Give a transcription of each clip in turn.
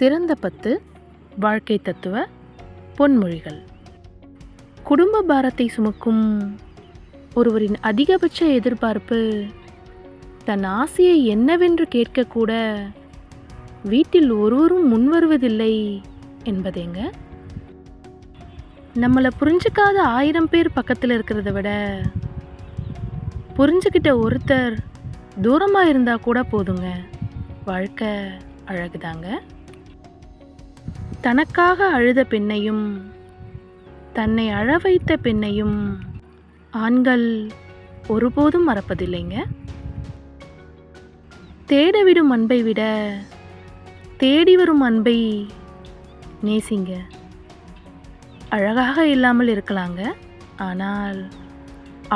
சிறந்த 10 வாழ்க்கை தத்துவ பொன்மொழிகள். குடும்ப பாரத்தை சுமக்கும் ஒருவரின் அதிகபட்ச எதிர்பார்ப்பு தன் ஆசையை என்னவென்று கேட்கக்கூட வீட்டில் ஒருவரும் முன்வருவதில்லை என்பதேங்க. நம்மளை புரிஞ்சுக்காத 1000 பேர் பக்கத்தில் இருக்கிறத விட புரிஞ்சுக்கிட்ட ஒருத்தர் தூரமாக இருந்தால் கூட போதுங்க. வாழ்க்கை அழகுதாங்க. தனக்காக அழுத பெண்ணையும் தன்னை அழ வைத்த பெண்ணையும் ஆண்கள் ஒருபோதும் மறப்பதில்லைங்க. தேடவிடும் அன்பை விட தேடி வரும் அன்பை நேசிங்க. அழகாக இல்லாமல் இருக்கலாங்க, ஆனால்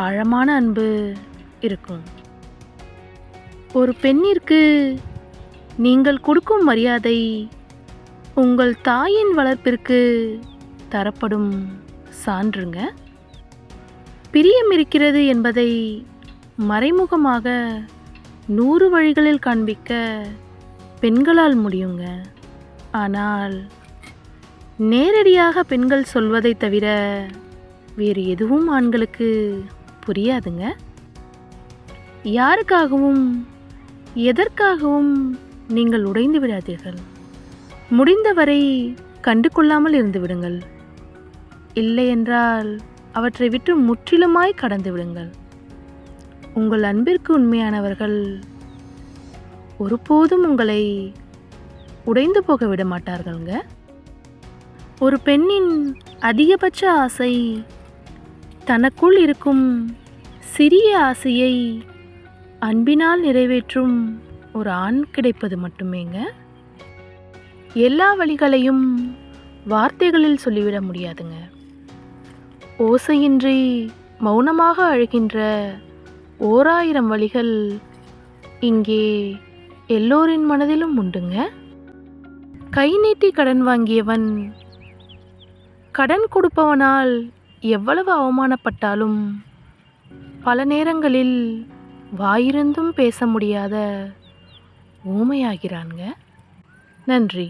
ஆழமான அன்பு இருக்கும். ஒரு பெண்ணிற்கு நீங்கள் கொடுக்கும் மரியாதை உங்கள் தாயின் வளர்ப்பிற்கு தரப்படும் சான்றுங்க. பிரியம் இருக்கிறது என்பதை மறைமுகமாக 100 வழிகளில் காண்பிக்க பெண்களால் முடியுங்க. ஆனால் நேரடியாக பெண்கள் சொல்வதை தவிர வேறு எதுவும் ஆண்களுக்கு புரியாதுங்க. யாருக்காகவும் எதற்காகவும் நீங்கள் உடைந்து விடாதீர்கள். முடிந்தவரை கண்டு கொள்ளாமல் இருந்து விடுங்கள். இல்லை என்றால் அவற்றை விட்டு முற்றிலுமாய் கடந்து விடுங்கள். உங்கள் அன்பிற்கு உண்மையானவர்கள் ஒருபோதும் உங்களை உடைந்து போக விட மாட்டார்கள்ங்க. ஒரு பெண்ணின் அதிகபட்ச ஆசை தனக்குள் இருக்கும் சிறிய ஆசையை அன்பினால் நிறைவேற்றும் ஒரு ஆண் கிடைப்பது மட்டுமேங்க. எல்லா வழிகளையும் வார்த்தைகளில் சொல்லிவிட முடியாதுங்க. ஓசையின்றி மௌனமாக அழுகின்ற 1000 வழிகள் இங்கே எல்லோரின் மனதிலும் உண்டுங்க. கை நீட்டி கடன் வாங்கியவன் கடன் கொடுப்பவனால் எவ்வளவு அவமானப்பட்டாலும் பல நேரங்களில் வாயிருந்தும் பேச முடியாத ஊமையாகிறான்ங்க. நன்றி.